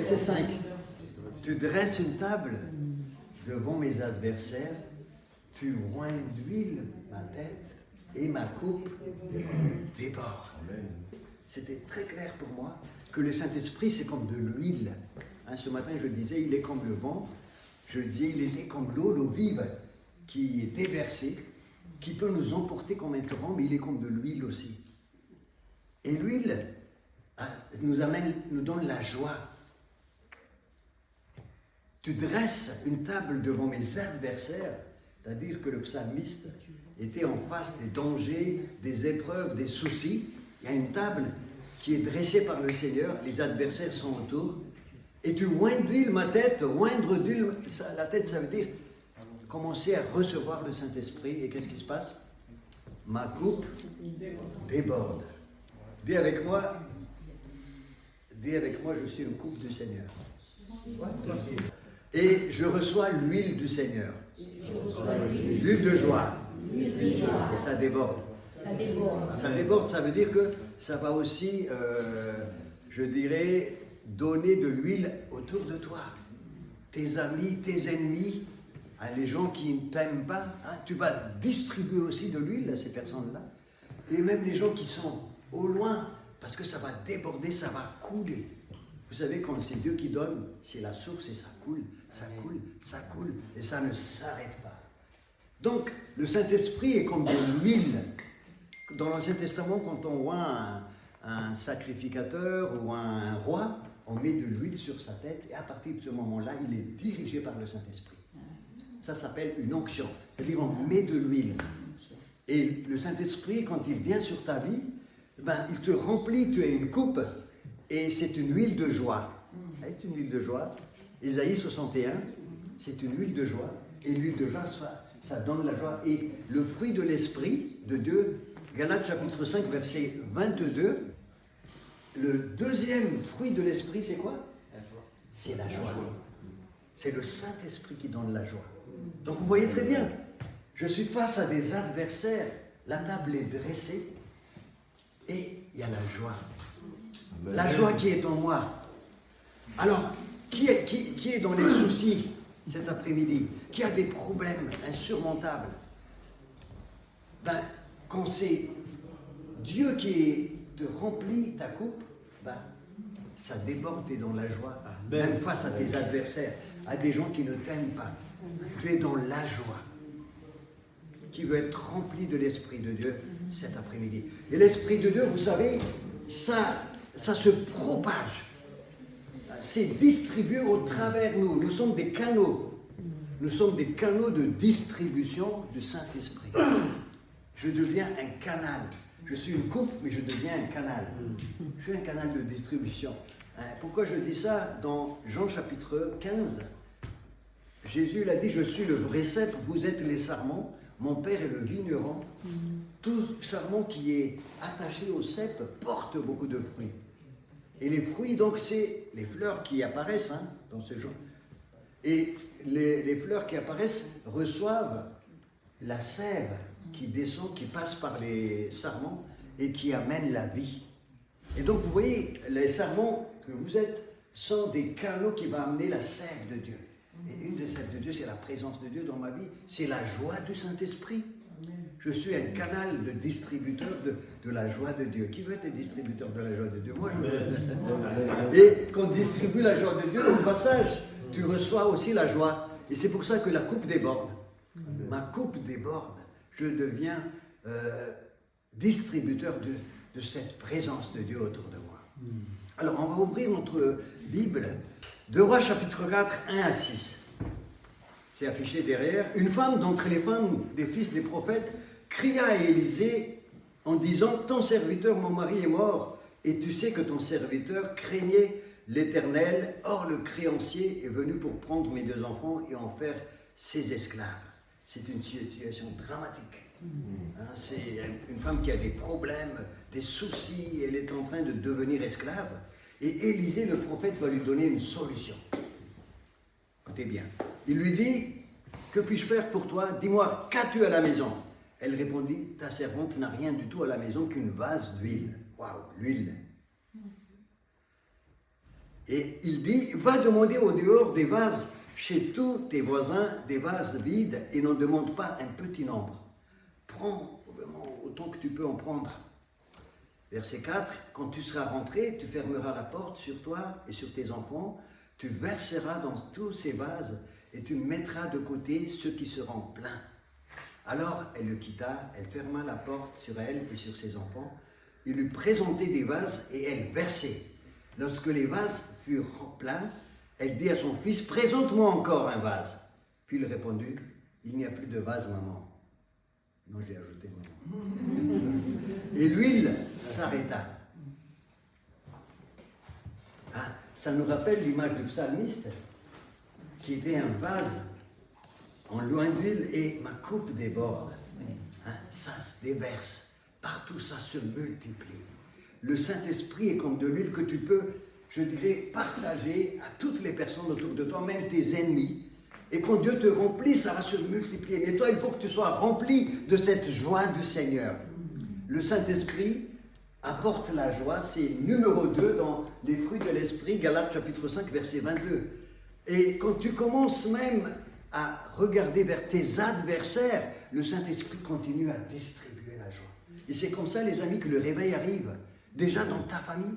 verset 5. Tu dresses une table devant mes adversaires, tu oins d'huile ma tête et ma coupe déborde. C'était très clair pour moi que le Saint-Esprit, c'est comme de l'huile. Ce matin, je disais, il est comme le vent. Je disais, il était comme l'eau vive qui est déversée, qui peut nous emporter comme un torrent, mais il est comme de l'huile aussi. Et l'huile nous donne la joie. Tu dresses une table devant mes adversaires, c'est-à-dire que le psalmiste était en face des dangers, des épreuves, des soucis. Il y a une table qui est dressée par le Seigneur, les adversaires sont autour. Et tu oins d'huile ma tête, oindre d'huile la tête, ça veut dire commencer à recevoir le Saint-Esprit. Et qu'est-ce qui se passe? Ma coupe déborde. Dis avec moi, je suis une coupe du Seigneur. Et je reçois l'huile du Seigneur. L'huile de joie. Et ça déborde. Ça déborde, ça veut dire que ça va aussi, je dirais, donner de l'huile autour de toi. Tes amis, tes ennemis, les gens qui ne t'aiment pas, tu vas distribuer aussi de l'huile à ces personnes-là. Et même les gens qui sont au loin, parce que ça va déborder, ça va couler. Vous savez, quand c'est Dieu qui donne, c'est la source et ça coule, ça coule, ça coule, et ça ne s'arrête pas. Donc, le Saint-Esprit est comme de l'huile. Dans l'Ancien Testament, quand on voit un sacrificateur ou un roi, on met de l'huile sur sa tête, et à partir de ce moment-là, il est dirigé par le Saint-Esprit. Ça s'appelle une onction, c'est-à-dire on met de l'huile. Et le Saint-Esprit, quand il vient sur ta vie, il te remplit, tu es une coupe, et c'est une huile de joie. C'est une huile de joie. Ésaïe 61, c'est une huile de joie. Et l'huile de joie, ça donne la joie. Et le fruit de l'Esprit de Dieu, Galates chapitre 5, verset 22, le deuxième fruit de l'Esprit, c'est quoi? La joie. C'est la joie. C'est le Saint-Esprit qui donne la joie. Donc vous voyez très bien, je suis face à des adversaires, la table est dressée, et il y a la joie. La joie qui est en moi. Alors, qui est dans les soucis cet après-midi? Qui a des problèmes insurmontables? Quand c'est Dieu qui te remplit ta coupe, ça déborde, tu es dans la joie. Même face à tes adversaires, à des gens qui ne t'aiment pas. Tu es dans la joie. Qui veut être rempli de l'Esprit de Dieu cet après-midi. Et l'Esprit de Dieu, vous savez, ça se propage. C'est distribué au travers nous. Nous sommes des canaux. Nous sommes des canaux de distribution du Saint-Esprit. Je deviens un canal. Je suis une coupe, mais je deviens un canal. Je suis un canal de distribution. Pourquoi je dis ça? Dans Jean chapitre 15, Jésus l'a dit, je suis le vrai cep, vous êtes les sarments, mon père est le vigneron. Tout sarment qui est attaché au cep porte beaucoup de fruits. Et les fruits, donc, c'est les fleurs qui apparaissent dans ce genre. Et les fleurs qui apparaissent reçoivent la sève qui descend, qui passe par les sarments et qui amène la vie. Et donc, vous voyez, les sarments que vous êtes sont des canaux qui vont amener la sève de Dieu. Et une des sèves de Dieu, c'est la présence de Dieu dans ma vie. C'est la joie du Saint-Esprit. Je suis un canal de distributeur de la joie de Dieu. Qui veut être distributeur de la joie de Dieu? Moi, je veux être. Et quand on distribue la joie de Dieu, au passage, tu reçois aussi la joie. Et c'est pour ça que la coupe déborde. Ma coupe déborde. Je deviens distributeur de cette présence de Dieu autour de moi. Alors, on va ouvrir notre Bible. 2 Rois chapitre 4, 1 à 6. C'est affiché derrière. Une femme d'entre les femmes des fils des prophètes cria à Élisée en disant, ton serviteur, mon mari, est mort, et tu sais que ton serviteur craignait l'Éternel. Or, le créancier est venu pour prendre mes 2 enfants et en faire ses esclaves. C'est une situation dramatique. C'est une femme qui a des problèmes, des soucis, elle est en train de devenir esclave. Et Élisée, le prophète, va lui donner une solution. Écoutez bien. Il lui dit, que puis-je faire pour toi? Dis-moi, qu'as-tu à la maison? Elle répondit, ta servante n'a rien du tout à la maison qu'une vase d'huile. Waouh, l'huile. Et il dit, va demander au dehors des vases chez tous tes voisins, des vases vides, et n'en demande pas un petit nombre. Prends vraiment autant que tu peux en prendre. Verset 4, quand tu seras rentré, tu fermeras la porte sur toi et sur tes enfants, tu verseras dans tous ces vases et tu mettras de côté ceux qui seront pleins. Alors elle le quitta, elle ferma la porte sur elle et sur ses enfants. Il lui présentait des vases et elle versait. Lorsque les vases furent pleins, elle dit à son fils, présente-moi encore un vase. Puis il répondit, il n'y a plus de vase, maman. Non, j'ai ajouté maman. Et l'huile s'arrêta. Ah, ça nous rappelle l'image du psalmiste qui était un vase en loin d'huile et ma coupe déborde. Hein, ça se déverse. Partout, ça se multiplie. Le Saint-Esprit est comme de l'huile que tu peux, je dirais, partager à toutes les personnes autour de toi, même tes ennemis. Et quand Dieu te remplit, ça va se multiplier. Mais toi, il faut que tu sois rempli de cette joie du Seigneur. Le Saint-Esprit apporte la joie, c'est numéro 2 dans les fruits de l'Esprit, Galates chapitre 5, verset 22. Et quand tu commences même à regarder vers tes adversaires, le Saint-Esprit continue à distribuer la joie. Et c'est comme ça, les amis, que le réveil arrive. Déjà dans ta famille,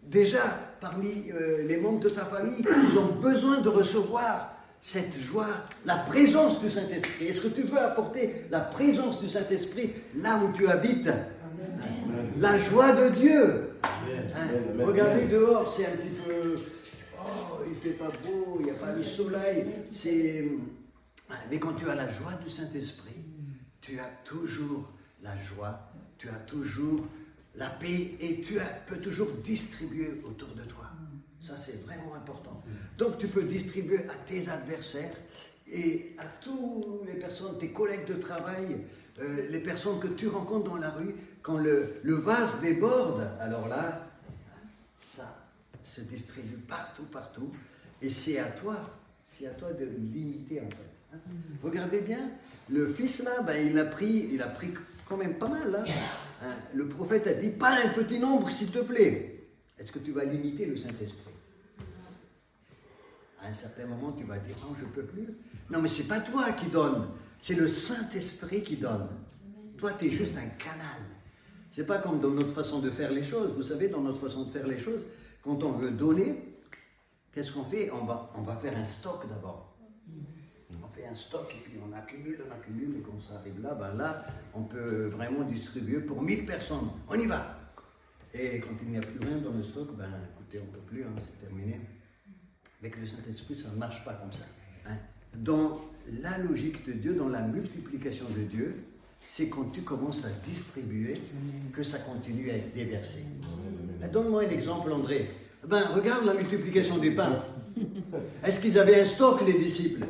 déjà parmi les membres de ta famille, ils ont besoin de recevoir cette joie, la présence du Saint-Esprit. Est-ce que tu veux apporter la présence du Saint-Esprit là où tu habites? La joie de Dieu. Hein? Regardez dehors, c'est un petit peu... Oh, il ne fait pas beau, il n'y a pas le soleil. Mais quand tu as la joie du Saint-Esprit, tu as toujours la joie, tu as toujours la paix et tu peux toujours distribuer autour de toi. Ça, c'est vraiment important. Donc, tu peux distribuer à tes adversaires et à toutes les personnes, tes collègues de travail, les personnes que tu rencontres dans la rue. Quand le vase déborde, alors là, ça se distribue partout, partout. Et c'est à toi de l'imiter en fait. Hein. Regardez bien, le fils là, il a pris quand même pas mal. Hein. Le prophète a dit, pas un petit nombre s'il te plaît. Est-ce que tu vas limiter le Saint-Esprit? À un certain moment, tu vas dire, non, je ne peux plus. Non, mais ce n'est pas toi qui donne, c'est le Saint-Esprit qui donne. Toi, tu es juste un canal. Ce n'est pas comme dans notre façon de faire les choses. Vous savez, dans notre façon de faire les choses, quand on veut donner, qu'est-ce qu'on fait? On va faire un stock d'abord. On fait un stock et puis on accumule, et quand ça arrive là, là, on peut vraiment distribuer pour 1000 personnes. On y va. Et quand il n'y a plus rien dans le stock, écoutez, on ne peut plus, c'est terminé. Avec le Saint-Esprit, ça ne marche pas comme ça. Hein. Dans la logique de Dieu, dans la multiplication de Dieu, c'est quand tu commences à distribuer que ça continue à être déversé. Donne-moi un exemple, André. Regarde la multiplication des pains. Est-ce qu'ils avaient un stock, les disciples?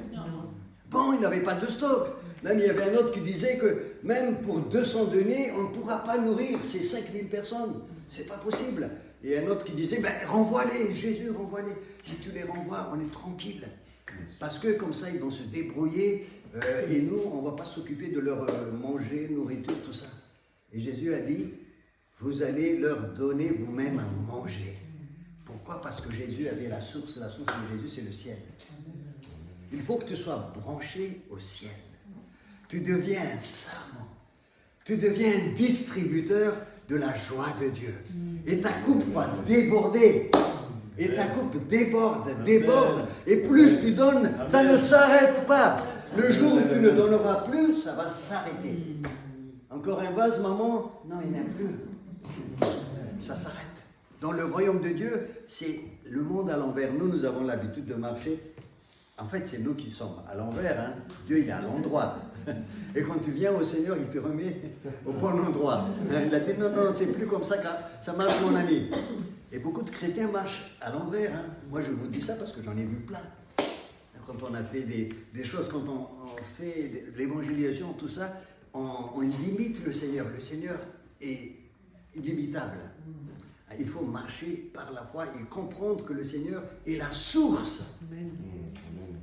Bon, ils n'avaient pas de stock. Même il y avait un autre qui disait que même pour 200 deniers, on ne pourra pas nourrir ces 5000 personnes. C'est pas possible. Et un autre qui disait, renvoie-les, Jésus, renvoie-les. Si tu les renvoies, on est tranquille. Parce que comme ça, ils vont se débrouiller et nous, on ne va pas s'occuper de leur manger, nourriture, tout ça. Et Jésus a dit, vous allez leur donner vous-même à manger. Pourquoi? Parce que Jésus avait la source de Jésus, c'est le ciel. Il faut que tu sois branché au ciel. Tu deviens un servant. Tu deviens un distributeur de la joie de Dieu. Et ta coupe va déborder. Et ta coupe déborde. Et plus tu donnes, ça ne s'arrête pas. Le jour où tu ne donneras plus, ça va s'arrêter. Encore un vase, maman? Non, il n'y en a plus. Ça s'arrête. Dans le royaume de Dieu, c'est le monde à l'envers. Nous avons l'habitude de marcher. En fait, c'est nous qui sommes à l'envers. Hein. Dieu, il est à l'endroit. Et quand tu viens au Seigneur, il te remet au bon endroit. Il a dit, non, c'est plus comme ça que ça marche, mon ami. Et beaucoup de chrétiens marchent à l'envers. Hein. Moi, je vous dis ça parce que j'en ai vu plein. Quand on a fait des choses, quand on fait l'évangélisation, tout ça, on limite le Seigneur. Le Seigneur est illimitable. Il faut marcher par la foi et comprendre que le Seigneur est la source. Amen.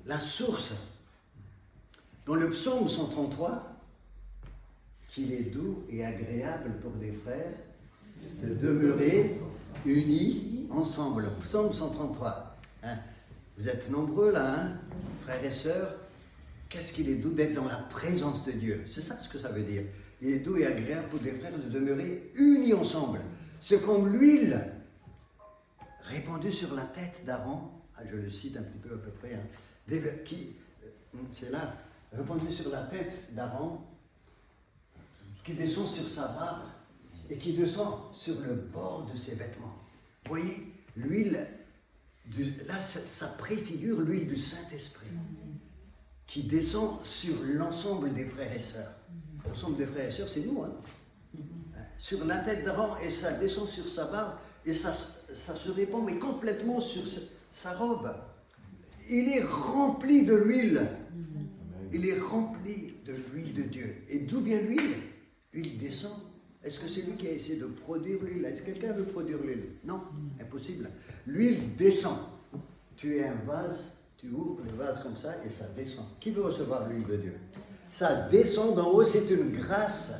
La source. Dans le psaume 133, qu'il est doux et agréable pour des frères de demeurer unis ensemble. Psaume 133. Hein. Vous êtes nombreux là, hein, frères et sœurs. Qu'est-ce qu'il est doux d'être dans la présence de Dieu. C'est ça ce que ça veut dire. Il est doux et agréable pour les frères de demeurer unis ensemble. C'est comme l'huile répandue sur la tête d'Aaron. Ah, je le cite un petit peu à peu près. Hein, c'est là, répandue sur la tête d'Aaron, qui descend sur sa barbe et qui descend sur le bord de ses vêtements. Vous voyez, l'huile, là ça préfigure l'huile du Saint-Esprit qui descend sur l'ensemble des frères et sœurs. L'ensemble des frères et sœurs, c'est nous. Hein. Sur la tête d'Aaron, et ça descend sur sa barbe, et ça se répand, mais complètement sur sa robe. Il est rempli de l'huile. Il est rempli de l'huile de Dieu. Et d'où vient l'huile? L'huile descend. Est-ce que c'est lui qui a essayé de produire l'huile? Est-ce que quelqu'un veut produire l'huile? Non, impossible. L'huile descend. Tu es un vase, tu ouvres le vase comme ça et ça descend. Qui veut recevoir l'huile de Dieu? Ça descend d'en haut, c'est une grâce.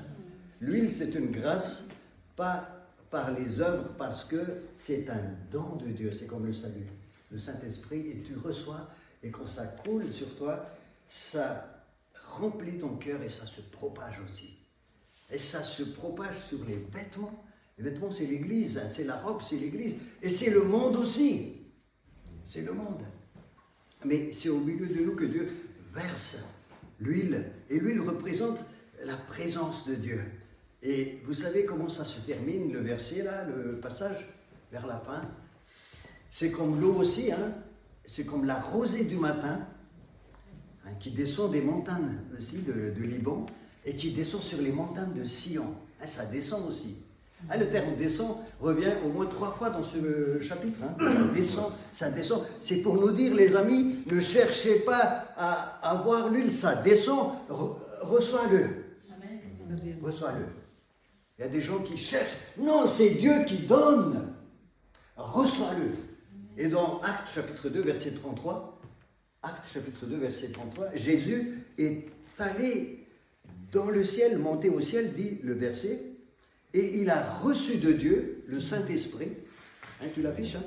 L'huile, c'est une grâce, pas par les œuvres, parce que c'est un don de Dieu. C'est comme le salut, le Saint-Esprit, et tu reçois, et quand ça coule sur toi, ça remplit ton cœur et ça se propage aussi. Et ça se propage sur les vêtements. Les vêtements, c'est l'Église, hein, c'est la robe, c'est l'Église. Et c'est le monde aussi. C'est le monde. Mais c'est au milieu de nous que Dieu verse l'huile. Et l'huile représente la présence de Dieu. Et vous savez comment ça se termine, le verset là, le passage vers la fin? C'est comme l'eau aussi, hein, c'est comme la rosée du matin, hein, qui descend des montagnes aussi de Liban, et qui descend sur les montagnes de Sion. Hein, ça descend aussi. Hein, le terme descend revient au moins 3 fois dans ce chapitre. Hein. Ça descend. C'est pour nous dire, les amis, ne cherchez pas à avoir l'huile, ça descend, reçois-le. Reçois-le. Il y a des gens qui cherchent. Non, c'est Dieu qui donne. Reçois-le. Et dans Actes chapitre 2, verset 33, Jésus est allé dans le ciel, monté au ciel, dit le verset, et il a reçu de Dieu le Saint-Esprit, hein, tu l'affiches, hein,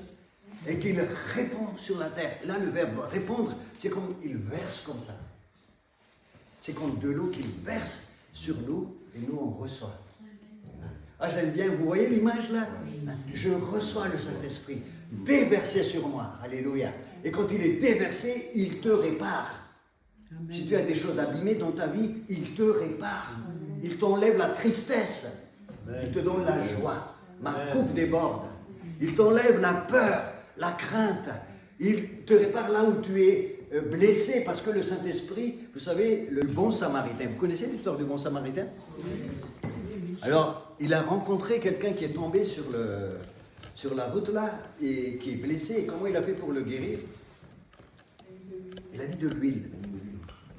et qu'il répand sur la terre. Là, le verbe répandre, c'est comme il verse comme ça. C'est comme de l'eau qu'il verse sur nous, et nous on reçoit. Ah, j'aime bien, vous voyez l'image là? Je reçois le Saint-Esprit, déversé sur moi, alléluia. Et quand il est déversé, il te répare. Amen. Si tu as des choses abîmées dans ta vie, il te répare. Il t'enlève la tristesse. Amen. Il te donne la joie. Ma coupe déborde. Il t'enlève la peur, la crainte. Il te répare là où tu es blessé, parce que le Saint-Esprit, vous savez, le bon samaritain. Vous connaissez l'histoire du bon samaritain? Alors, il a rencontré quelqu'un qui est tombé sur la route là, et qui est blessé. Et comment il a fait pour le guérir? Il a mis de l'huile.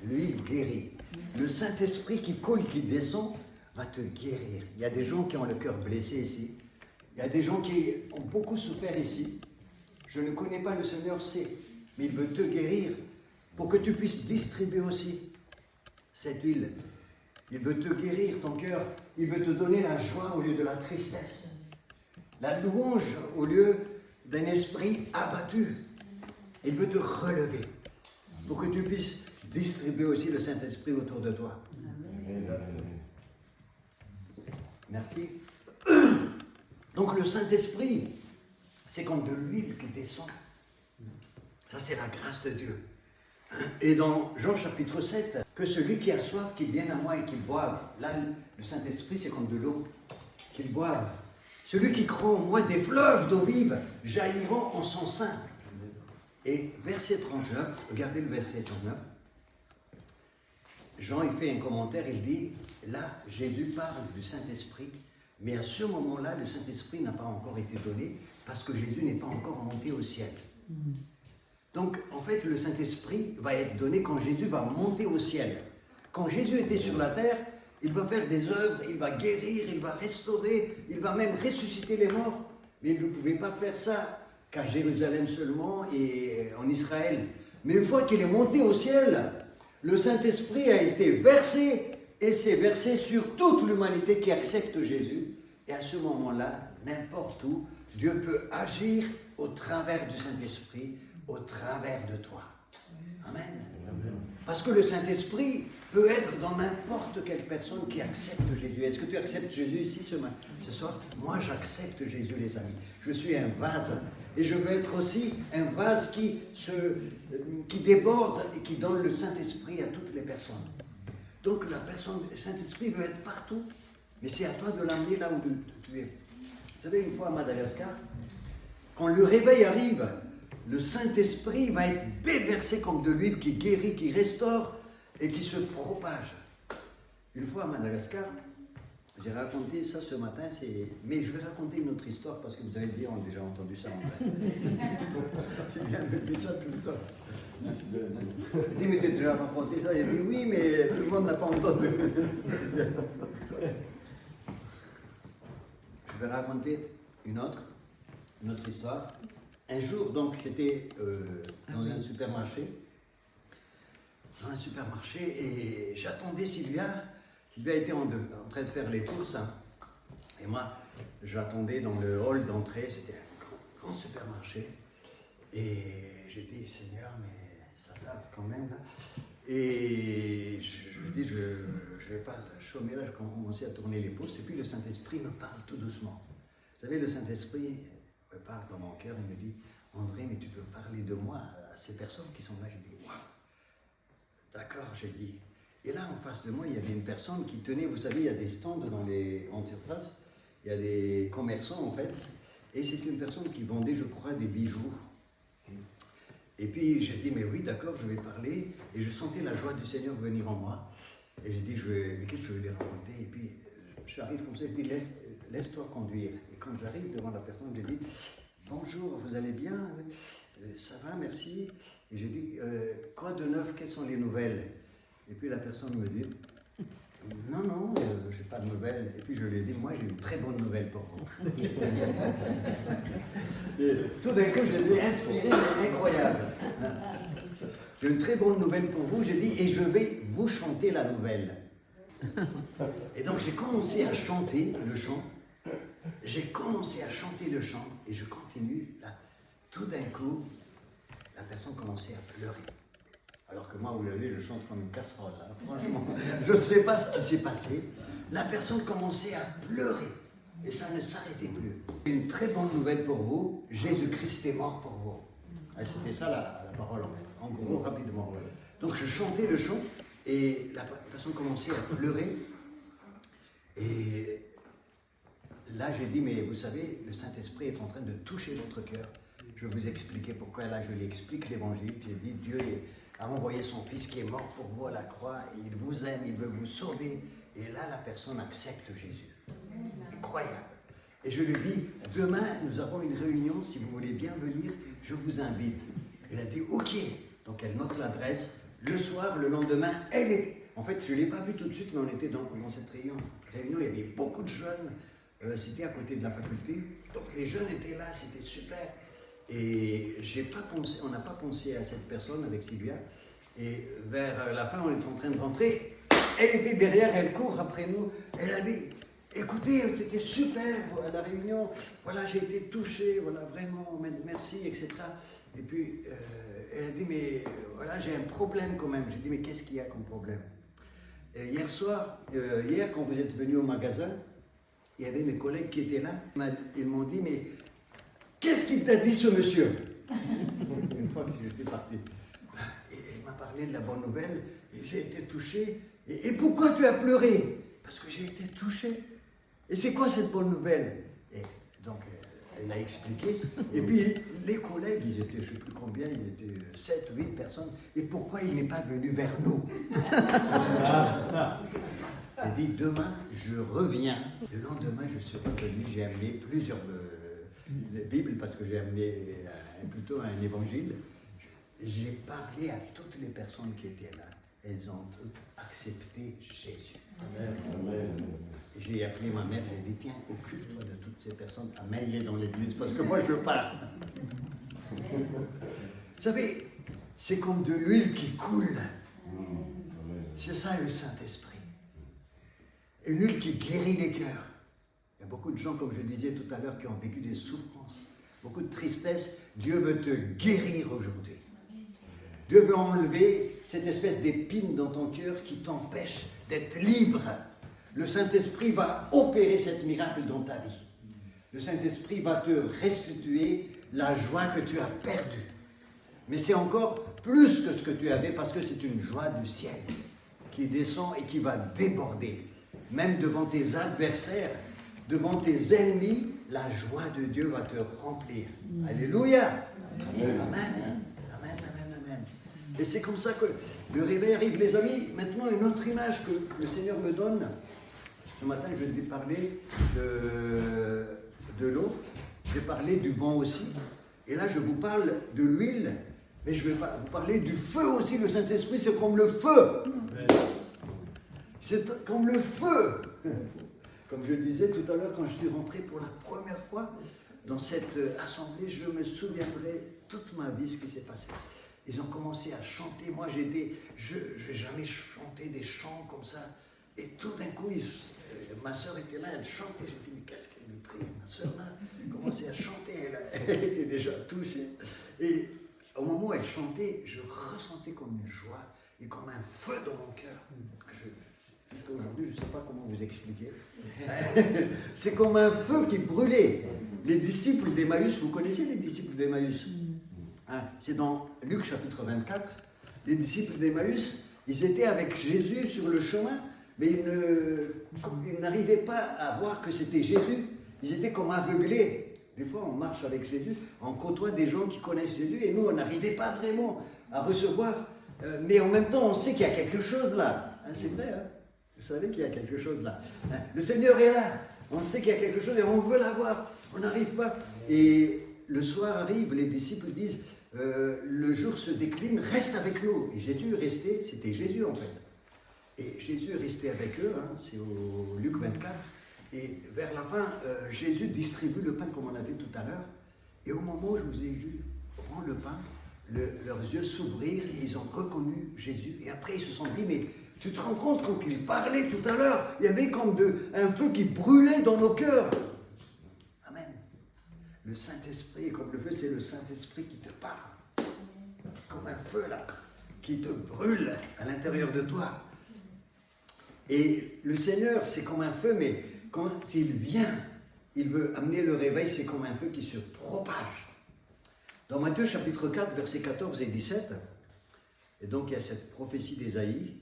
L'huile guérit. Le Saint-Esprit qui coule, qui descend, va te guérir. Il y a des gens qui ont le cœur blessé ici. Il y a des gens qui ont beaucoup souffert ici. Je ne connais pas le Seigneur, c'est, mais il veut te guérir pour que tu puisses distribuer aussi cette huile. Il veut te guérir ton cœur. Il veut te donner la joie au lieu de la tristesse. La louange au lieu d'un esprit abattu. Il veut te relever pour que tu puisses distribuer aussi le Saint-Esprit autour de toi. Amen. Merci. Donc le Saint-Esprit, c'est comme de l'huile qui descend. Ça, c'est la grâce de Dieu. Et dans Jean chapitre 7, que celui qui a soif, qu'il vienne à moi et qu'il boive. Là, le Saint-Esprit, c'est comme de l'eau, qu'il boive. Celui qui croit en moi, des fleuves d'eau vive jailliront en son sein. Et verset 39, regardez le verset 39. Jean, il fait un commentaire, il dit, là, Jésus parle du Saint-Esprit, mais à ce moment-là, le Saint-Esprit n'a pas encore été donné, parce que Jésus n'est pas encore monté au ciel. Donc, en fait, le Saint-Esprit va être donné quand Jésus va monter au ciel. Quand Jésus était sur la terre, il va faire des œuvres, il va guérir, il va restaurer, il va même ressusciter les morts. Mais il ne pouvait pas faire ça qu'à Jérusalem seulement et en Israël. Mais une fois qu'il est monté au ciel, le Saint-Esprit a été versé, et c'est versé sur toute l'humanité qui accepte Jésus, Et à ce moment-là, n'importe où, Dieu peut agir au travers du Saint-Esprit, au travers de toi. Amen. Parce que le Saint-Esprit peut être dans n'importe quelle personne qui accepte Jésus. Est-ce que tu acceptes Jésus ici ce soir? Moi, j'accepte Jésus, les amis. Je suis un vase. Et je veux être aussi un vase qui déborde et qui donne le Saint-Esprit à toutes les personnes. Donc, le Saint-Esprit veut être partout. Mais c'est à toi de l'amener là où tu es. Vous savez, une fois à Madagascar, quand le réveil arrive, le Saint-Esprit va être déversé comme de l'huile qui guérit, qui restaure et qui se propage. Une fois à Madagascar, j'ai raconté ça ce matin, mais je vais raconter une autre histoire parce que vous allez dire, on a déjà entendu ça en vrai. C'est bien de dire ça tout le temps. Il dit, mais tu as déjà raconté ça? J'ai dit, oui, mais tout le monde n'a pas entendu. Je vais raconter une autre histoire. Un jour, donc, c'était dans un supermarché. Et j'attendais Sylvia. Sylvia était en train de faire les courses. Hein. Et moi, j'attendais dans le hall d'entrée. C'était un grand supermarché. Et j'ai dit, Seigneur, mais ça date quand même. Là. Et je dis, je ne vais pas chômer là. Je commençais à tourner les pouces. Et puis le Saint-Esprit me parle tout doucement. Vous savez, le Saint-Esprit me parle dans mon cœur. Il me dit, André, mais tu peux parler de moi à ces personnes qui sont là. J'ai dit, waouh, d'accord, j'ai dit. Et là, en face de moi, il y avait une personne qui tenait, vous savez, il y a des stands dans les grandes surfaces, il y a des commerçants en fait, et c'est une personne qui vendait, je crois, des bijoux. Et puis j'ai dit, mais oui, d'accord, je vais parler, et je sentais la joie du Seigneur venir en moi. Et j'ai dit, mais qu'est-ce que je vais lui raconter? Et puis j'arrive comme ça, et puis laisse-toi conduire. Et quand j'arrive devant la personne, je lui dis, bonjour, vous allez bien? Ça va, merci. Et j'ai dit, quoi de neuf, quelles sont les nouvelles? Et puis la personne me dit, non, je n'ai pas de nouvelles. Et puis je lui ai dit, moi j'ai une très bonne nouvelle pour vous. Et tout d'un coup, j'étais inspiré, mais incroyable. J'ai une très bonne nouvelle pour vous, j'ai dit, et je vais vous chanter la nouvelle. Et donc j'ai commencé à chanter le chant. Et je continue. Là, tout d'un coup, la personne commençait à pleurer. Alors que moi, vous l'avez, je chante comme une casserole. Hein. Franchement, je ne sais pas ce qui s'est passé. La personne commençait à pleurer. Et ça ne s'arrêtait plus. Une très bonne nouvelle pour vous, Jésus-Christ est mort pour vous. Et c'était ça la parole en fait. En gros, rapidement. Donc je chantais le chant et la personne commençait à pleurer. Et là, j'ai dit, mais vous savez, le Saint-Esprit est en train de toucher votre cœur. Je vais vous expliquer pourquoi. Là, je lui explique l'évangile. J'ai dit, Dieu a envoyé son Fils qui est mort pour vous à la croix. Il vous aime, il veut vous sauver. Et là, la personne accepte Jésus. Incroyable. Et je lui dis, demain, nous avons une réunion. Si vous voulez bien venir, je vous invite. Elle a dit, ok. Donc, elle note l'adresse. Le soir, le lendemain, elle est... En fait, je ne l'ai pas vue tout de suite, mais on était dans cette réunion. Il y avait beaucoup de jeunes. C'était à côté de la faculté. Donc, les jeunes étaient là, c'était super. Et on n'a pas pensé à cette personne avec Sylvia. Et vers la fin, on était en train de rentrer. Elle était derrière, elle court après nous. Elle a dit, écoutez, c'était super la réunion. Voilà, j'ai été touché, voilà, vraiment, merci, etc. Et puis, elle a dit, mais voilà, j'ai un problème quand même. J'ai dit, mais qu'est-ce qu'il y a comme problème? Hier, quand vous êtes venu au magasin, il y avait mes collègues qui étaient là. Ils m'ont dit, mais qu'est-ce qu'il t'a dit ce monsieur? Une fois que je suis parti. Et il m'a parlé de la bonne nouvelle et j'ai été touché. Et pourquoi tu as pleuré? Parce que j'ai été touché. Et c'est quoi cette bonne nouvelle? Et donc, elle a expliqué. Et puis, les collègues, ils étaient, je ne sais plus combien, ils étaient 7 ou 8 personnes. Et pourquoi il n'est pas venu vers nous? J'ai dit, demain, je reviens. Le lendemain, je suis revenu, j'ai amené plusieurs Bibles, parce que j'ai amené plutôt un évangile. J'ai parlé à toutes les personnes qui étaient là. Elles ont toutes accepté Jésus. Amen. J'ai appelé ma mère, j'ai dit, tiens, occupe-toi de toutes ces personnes, amène-les dans l'église, parce que moi, je veux pas. Vous savez, c'est comme de l'huile qui coule. C'est ça le Saint-Esprit. Une huile qui guérit les cœurs. Il y a beaucoup beaucoup de gens, comme je disais tout à l'heure, qui ont vécu des souffrances, beaucoup de tristesse. Dieu veut te guérir aujourd'hui. Dieu veut enlever cette espèce d'épine dans ton cœur qui t'empêche d'être libre. Le Saint-Esprit va opérer cet miracle dans ta vie. Le Saint-Esprit va te restituer la joie que tu as perdue. Mais c'est encore plus que ce que tu avais parce que c'est une joie du ciel qui descend et qui va déborder. Même devant tes adversaires, devant tes ennemis, la joie de Dieu va te remplir. Alléluia. Amen. Amen. Amen. Amen. Et c'est comme ça que le réveil arrive. Les amis, maintenant une autre image que le Seigneur me donne. Ce matin, je vais parler de l'eau. Je vais parler du vent aussi. Et là, je vous parle de l'huile. Mais je vais vous parler du feu aussi. Le Saint-Esprit, c'est comme le feu. C'est comme le feu. Comme je disais tout à l'heure, quand je suis rentré pour la première fois dans cette assemblée, je me souviendrai toute ma vie ce qui s'est passé. Ils ont commencé à chanter. Moi, je n'ai jamais chanté des chants comme ça. Et tout d'un coup, ma soeur était là, elle chantait. J'ai dit, mais qu'est-ce qu'elle lui prie? Ma soeur là, elle commençait à chanter. Elle était déjà touchée. Et au moment où elle chantait, je ressentais comme une joie et comme un feu dans mon cœur. Jusqu'à aujourd'hui, je ne sais pas comment vous expliquer. C'est comme un feu qui brûlait. Les disciples d'Emmaüs, vous connaissez les disciples d'Emmaüs? C'est dans Luc chapitre 24. Les disciples d'Emmaüs, ils étaient avec Jésus sur le chemin, mais ils n'arrivaient pas à voir que c'était Jésus. Ils étaient comme aveuglés. Des fois, on marche avec Jésus, on côtoie des gens qui connaissent Jésus, et nous, on n'arrivait pas vraiment à recevoir. Mais en même temps, on sait qu'il y a quelque chose là. C'est vrai, hein? Vous savez qu'il y a quelque chose là. Le Seigneur est là. On sait qu'il y a quelque chose et on veut l'avoir. On n'arrive pas. Et le soir arrive, les disciples disent, le jour se décline, reste avec nous. Et Jésus est resté, c'était Jésus en fait. Et Jésus est resté avec eux, hein, c'est au Luc 24. Et vers la fin, Jésus distribue le pain comme on a vu tout à l'heure. Et au moment où je vous ai dit, prends le pain, leurs yeux s'ouvrirent, ils ont reconnu Jésus. Et après, ils se sont dit, mais tu te rends compte quand il parlait tout à l'heure, il y avait comme un feu qui brûlait dans nos cœurs. Amen. Le Saint-Esprit, comme le feu, c'est le Saint-Esprit qui te parle. Comme un feu là, qui te brûle à l'intérieur de toi. Et le Seigneur, c'est comme un feu, mais quand il vient, il veut amener le réveil, c'est comme un feu qui se propage. Dans Matthieu chapitre 4, versets 14 et 17, et donc il y a cette prophétie d'Ésaïe,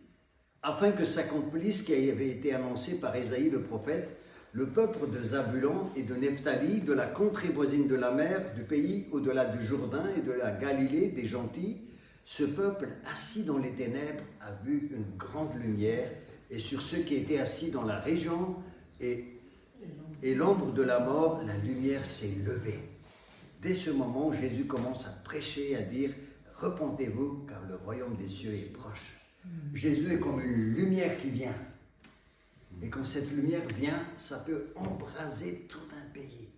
afin que s'accomplisse ce qui avait été annoncé par Ésaïe le prophète, le peuple de Zabulon et de Nephtali, de la contrée voisine de la mer, du pays au-delà du Jourdain et de la Galilée, des gentils, ce peuple assis dans les ténèbres a vu une grande lumière, et sur ceux qui étaient assis dans la région et l'ombre de la mort, la lumière s'est levée. Dès ce moment, Jésus commence à prêcher, à dire « Repentez-vous, car le royaume des cieux est proche. » Jésus est comme une lumière qui vient. Et quand cette lumière vient, ça peut embraser tout un pays,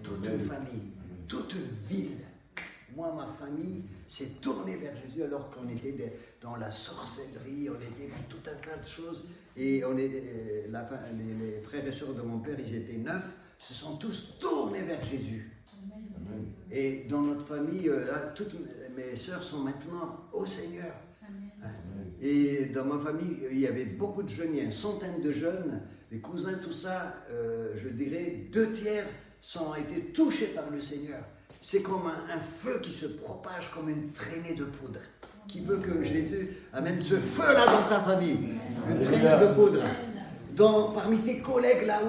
toute une famille, toute une ville. Moi, ma famille s'est tournée vers Jésus alors qu'on était dans la sorcellerie, on était dans tout un tas de choses. Et les frères et sœurs de mon père, ils étaient 9, se sont tous tournés vers Jésus. Amen. Et dans notre famille, toutes mes sœurs sont maintenant au Seigneur. Amen. Et dans ma famille, il y avait beaucoup de jeunes, il y a une centaine de jeunes, les cousins, tout ça, je dirais 2/3 ont été touchés par le Seigneur. C'est comme un feu qui se propage comme une traînée de poudre. Qui veut que Jésus amène ce feu-là dans ta famille, une traînée de poudre. Parmi tes collègues, là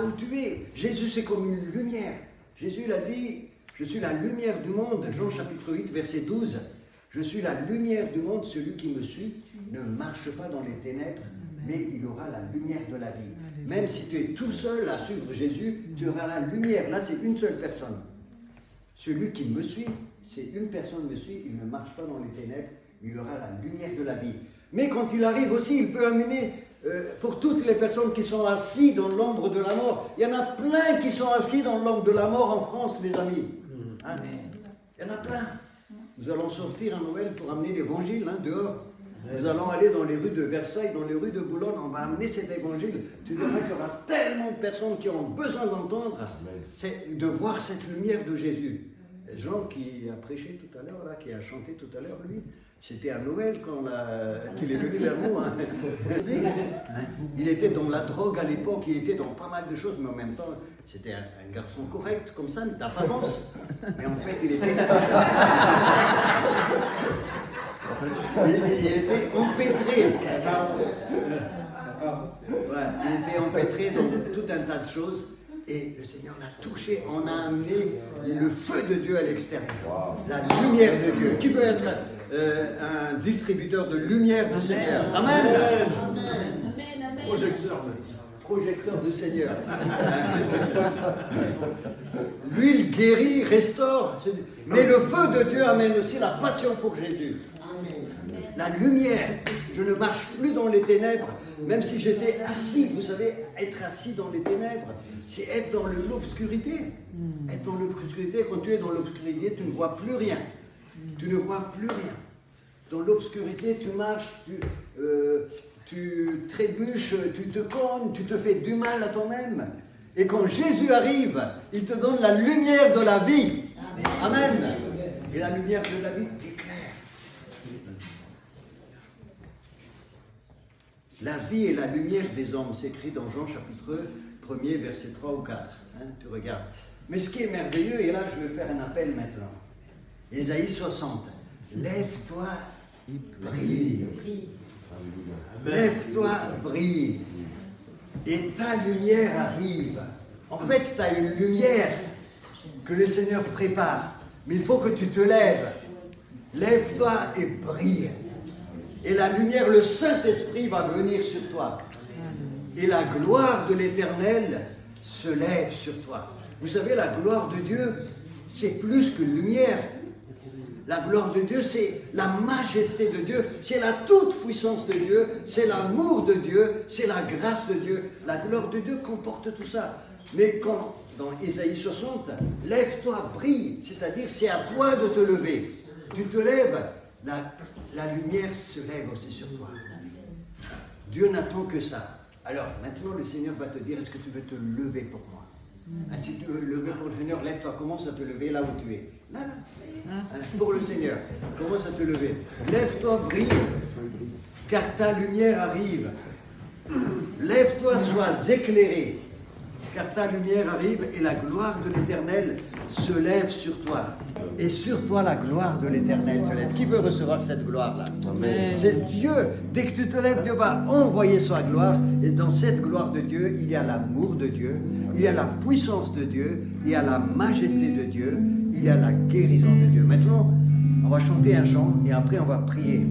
où tu es, Jésus c'est comme une lumière. Jésus l'a dit, je suis la lumière du monde, Jean chapitre 8, verset 12. Je suis la lumière du monde, celui qui me suit ne marche pas dans les ténèbres, mais il aura la lumière de la vie. Même si tu es tout seul à suivre Jésus, tu auras la lumière. Là, c'est une seule personne. Celui qui me suit, c'est une personne me suit, il ne marche pas dans les ténèbres, il aura la lumière de la vie. Mais quand il arrive aussi, il peut amener, pour toutes les personnes qui sont assises dans l'ombre de la mort, il y en a plein qui sont assis dans l'ombre de la mort en France, les amis. Hein? Il y en a plein. Nous allons sortir à Noël pour amener l'évangile dehors. Nous allons aller dans les rues de Versailles, dans les rues de Boulogne, on va amener cet évangile. Tu verras qu'il y aura tellement de personnes qui ont besoin d'entendre, c'est de voir cette lumière de Jésus. Jean qui a prêché tout à l'heure, là, qui a chanté tout à l'heure, lui, c'était à Noël qu'il est venu vers nous. Hein. Il était dans la drogue à l'époque, il était dans pas mal de choses, mais en même temps, c'était un garçon correct, comme ça, d'apparence. Mais en fait, il était empêtré. Ouais, il était empêtré dans tout un tas de choses. Et le Seigneur l'a touché, on a amené le feu de Dieu à l'extérieur, la lumière de Dieu. Qui peut être un distributeur de lumière du Seigneur? Amen. Projecteur du Seigneur. L'huile guérit, restaure, mais le feu de Dieu amène aussi la passion pour Jésus. La lumière. Je ne marche plus dans les ténèbres, même si j'étais assis. Vous savez, être assis dans les ténèbres, c'est être dans l'obscurité. Être dans l'obscurité, quand tu es dans l'obscurité, tu ne vois plus rien. Tu ne vois plus rien. Dans l'obscurité, tu marches, tu trébuches, tu te cognes, tu te fais du mal à toi-même. Et quand Jésus arrive, il te donne la lumière de la vie. Amen. Et la lumière de la vie t'éclaire. La vie est la lumière des hommes, c'est écrit dans Jean chapitre 1er, verset 3 ou 4. Hein, tu regardes. Mais ce qui est merveilleux, et là je vais faire un appel maintenant. Ésaïe 60. Lève-toi, brille. Lève-toi, brille. Et ta lumière arrive. En fait, tu as une lumière que le Seigneur prépare. Mais il faut que tu te lèves. Lève-toi et brille. Et la lumière, le Saint-Esprit va venir sur toi. Et la gloire de l'Éternel se lève sur toi. Vous savez, la gloire de Dieu, c'est plus qu'une lumière. La gloire de Dieu, c'est la majesté de Dieu, c'est la toute-puissance de Dieu, c'est l'amour de Dieu, c'est la grâce de Dieu. La gloire de Dieu comporte tout ça. Mais quand, dans Ésaïe 60, lève-toi, brille, c'est-à-dire c'est à toi de te lever. Tu te lèves, la lumière se lève aussi sur toi. Dieu n'attend que ça. Alors, maintenant, le Seigneur va te dire, est-ce que tu veux te lever pour moi? Si tu veux lever pour le Seigneur, lève-toi, commence à te lever là où tu es. Là. Pour le Seigneur, commence à te lever. Lève-toi, brille, car ta lumière arrive. Lève-toi, sois éclairé, car ta lumière arrive et la gloire de l'Éternel se lève sur toi. Et sur toi, la gloire de l'Éternel se lève. Qui veut recevoir cette gloire-là? Amen. C'est Dieu. Dès que tu te lèves, Dieu va envoyer sa gloire. Et dans cette gloire de Dieu, il y a l'amour de Dieu, il y a la puissance de Dieu, il y a la majesté de Dieu, il y a la guérison de Dieu. Maintenant, on va chanter un chant et après on va prier.